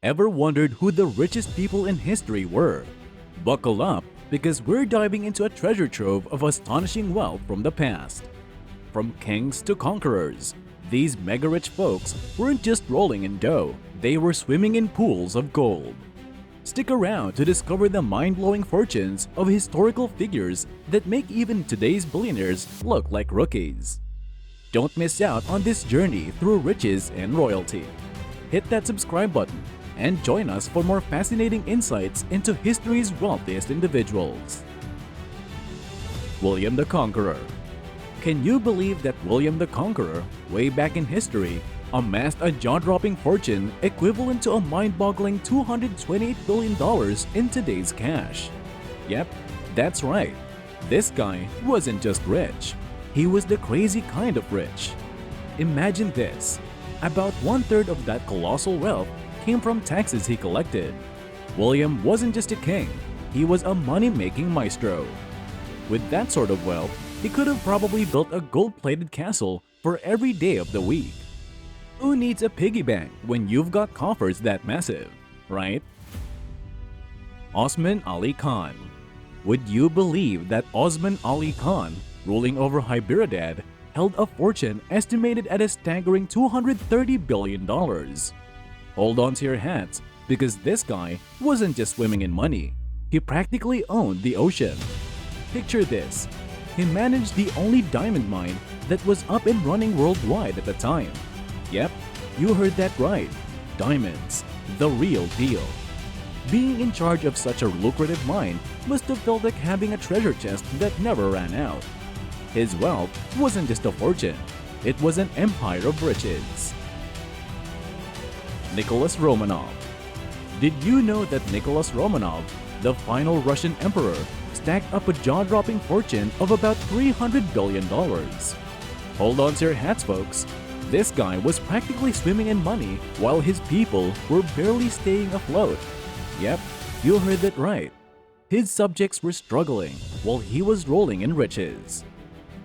Ever wondered who the richest people in history were? Buckle up, because we're diving into a treasure trove of astonishing wealth from the past. From kings to conquerors, these mega-rich folks weren't just rolling in dough, they were swimming in pools of gold. Stick around to discover the mind-blowing fortunes of historical figures that make even today's billionaires look like rookies. Don't miss out on this journey through riches and royalty. Hit that subscribe button and join us for more fascinating insights into history's wealthiest individuals. William the Conqueror. Can you believe that William the Conqueror, way back in history, amassed a jaw-dropping fortune equivalent to a mind-boggling $228 billion in today's cash? Yep, that's right. This guy wasn't just rich. He was the crazy kind of rich. Imagine this. About one-third of that colossal wealth came from taxes he collected. William wasn't just a king, he was a money-making maestro. With that sort of wealth, he could have probably built a gold-plated castle for every day of the week. Who needs a piggy bank when you've got coffers that massive, right? Osman Ali Khan. Would you believe that Osman Ali Khan, ruling over Hyderabad, held a fortune estimated at a staggering $230 billion? Hold on to your hats, because this guy wasn't just swimming in money, he practically owned the ocean. Picture this, he managed the only diamond mine that was up and running worldwide at the time. Yep, you heard that right, diamonds, the real deal. Being in charge of such a lucrative mine must have felt like having a treasure chest that never ran out. His wealth wasn't just a fortune, it was an empire of riches. Nicholas Romanov. Did you know that Nicholas Romanov, the final Russian emperor, stacked up a jaw-dropping fortune of about $300 billion? Hold on to your hats, folks. This guy was practically swimming in money while his people were barely staying afloat. Yep, you heard that right. His subjects were struggling while he was rolling in riches.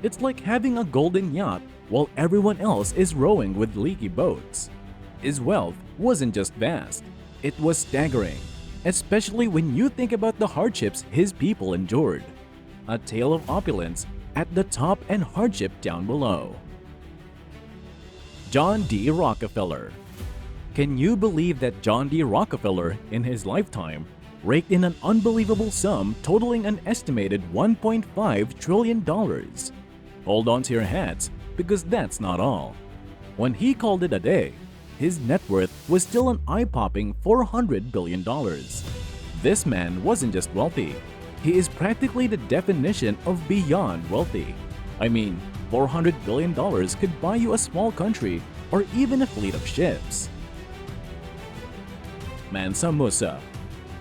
It's like having a golden yacht while everyone else is rowing with leaky boats. His wealth wasn't just vast, it was staggering, especially when you think about the hardships his people endured. A tale of opulence at the top and hardship down below. John D Rockefeller. Can you believe that John D Rockefeller, in his lifetime, raked in an unbelievable sum totaling an estimated $1.5 trillion? Hold on to your hats, because that's not all. When he called it a day, his net worth was still an eye-popping $400 billion. This man wasn't just wealthy, he is practically the definition of beyond wealthy. I mean, $400 billion could buy you a small country or even a fleet of ships. Mansam Musa.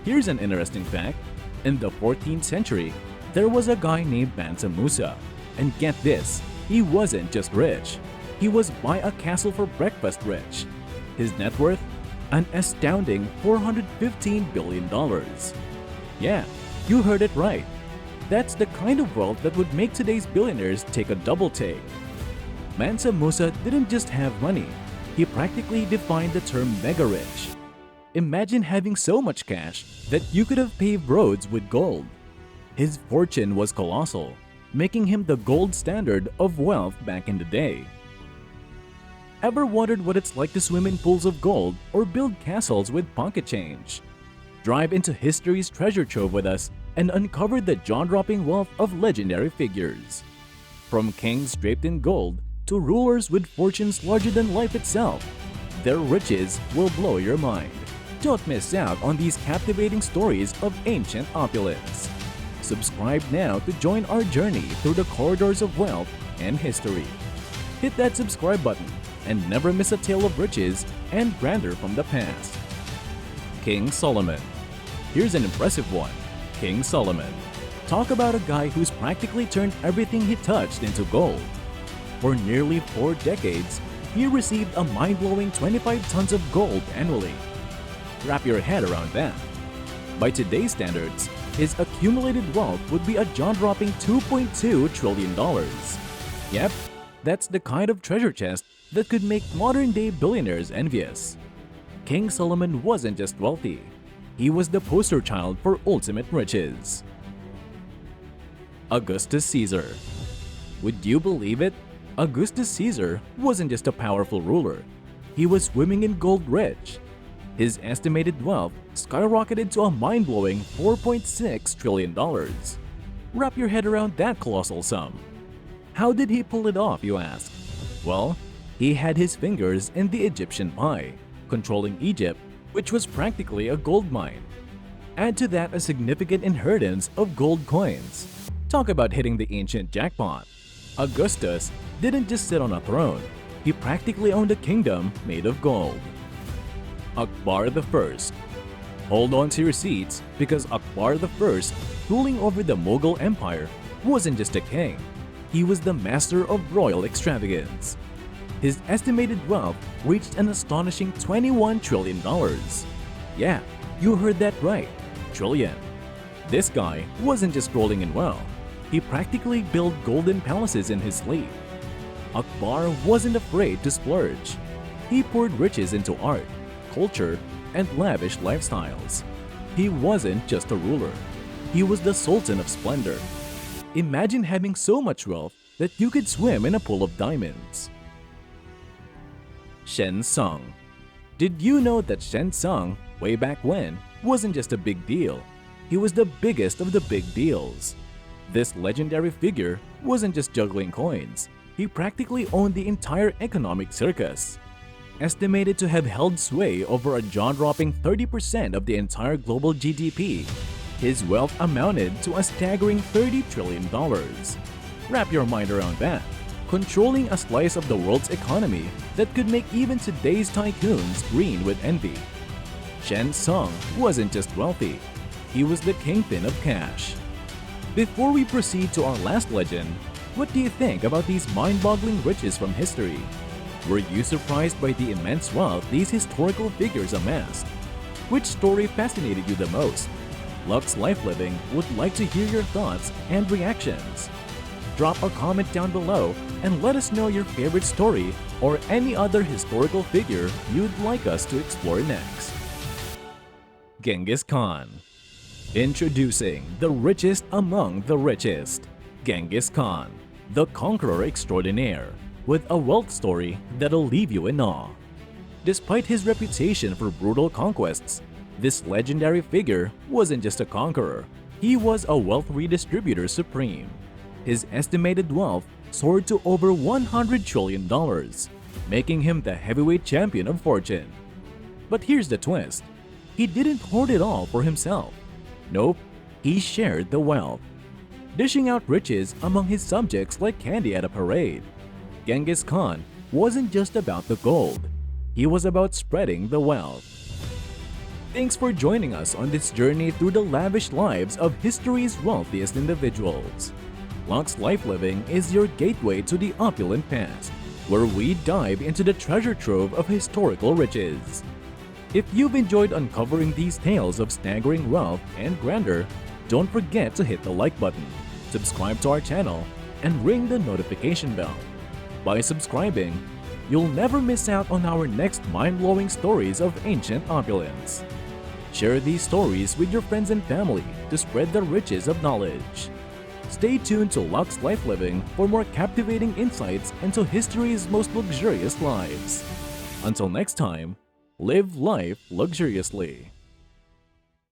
Here's an interesting fact. In the 14th century, there was a guy named Mansam Musa. And get this, he wasn't just rich. He was buy a castle for breakfast rich. His net worth? An astounding $415 billion. Yeah, you heard it right. That's the kind of wealth that would make today's billionaires take a double take. Mansam Musa didn't just have money, he practically defined the term mega-rich. Imagine having so much cash that you could have paved roads with gold. His fortune was colossal, making him the gold standard of wealth back in the day. Ever wondered what it's like to swim in pools of gold or build castles with pocket change? Dive into history's treasure trove with us and uncover the jaw-dropping wealth of legendary figures. From kings draped in gold to rulers with fortunes larger than life itself, their riches will blow your mind. Don't miss out on these captivating stories of ancient opulence. Subscribe now to join our journey through the corridors of wealth and history. Hit that subscribe button and never miss a tale of riches and grandeur from the past. King Solomon. Here's an impressive one. King Solomon. Talk about a guy who's practically turned everything he touched into gold. For nearly 4 decades, he received a mind-blowing 25 tons of gold annually. Wrap your head around that. By today's standards, his accumulated wealth would be a jaw-dropping $2.2 trillion. Yep, that's the kind of treasure chest that could make modern-day billionaires envious. King Solomon wasn't just wealthy, he was the poster child for ultimate riches. Augustus Caesar. Would you believe it? Augustus Caesar wasn't just a powerful ruler, he was swimming in gold rich. His estimated wealth skyrocketed to a mind-blowing $4.6 trillion. Wrap your head around that colossal sum. How did he pull it off, you ask? Well, he had his fingers in the Egyptian pie, controlling Egypt, which was practically a gold mine. Add to that a significant inheritance of gold coins. Talk about hitting the ancient jackpot. Augustus didn't just sit on a throne, he practically owned a kingdom made of gold. Akbar the First. Hold on to your seats because Akbar the First, ruling over the Mughal Empire, wasn't just a king, he was the master of royal extravagance. His estimated wealth reached an astonishing $21 trillion. Yeah, you heard that right, trillion. This guy wasn't just rolling in wealth, he practically built golden palaces in his sleep. Akbar wasn't afraid to splurge. He poured riches into art, culture, and lavish lifestyles. He wasn't just a ruler, he was the Sultan of splendor. Imagine having so much wealth that you could swim in a pool of diamonds. Shens Song. Did you know that Shens Song, way back when, wasn't just a big deal? He was the biggest of the big deals. This legendary figure wasn't just juggling coins, he practically owned the entire economic circus. Estimated to have held sway over a jaw-dropping 30% of the entire global GDP, his wealth amounted to a staggering $30 trillion. Wrap your mind around that. Controlling a slice of the world's economy that could make even today's tycoons green with envy. Shens Song wasn't just wealthy, he was the kingpin of cash. Before we proceed to our last legend, what do you think about these mind-boggling riches from history? Were you surprised by the immense wealth these historical figures amassed? Which story fascinated you the most? Luxe Life Living would like to hear your thoughts and reactions. Drop a comment down below and let us know your favorite story or any other historical figure you'd like us to explore next. Genghis Khan. Introducing the richest among the richest, Genghis Khan, the conqueror extraordinaire, with a wealth story that'll leave you in awe. Despite his reputation for brutal conquests, this legendary figure wasn't just a conqueror, he was a wealth redistributor supreme. His estimated wealth soared to over $100 trillion, making him the heavyweight champion of fortune. But here's the twist, he didn't hoard it all for himself. Nope, he shared the wealth, dishing out riches among his subjects like candy at a parade. Genghis Khan wasn't just about the gold, he was about spreading the wealth. Thanks for joining us on this journey through the lavish lives of history's wealthiest individuals. Luxe Life Living is your gateway to the opulent past, where we dive into the treasure trove of historical riches. If you've enjoyed uncovering these tales of staggering wealth and grandeur, don't forget to hit the like button, subscribe to our channel, and ring the notification bell. By subscribing, you'll never miss out on our next mind-blowing stories of ancient opulence. Share these stories with your friends and family to spread the riches of knowledge. Stay tuned to Luxe Life Living for more captivating insights into history's most luxurious lives. Until next time, live life luxuriously.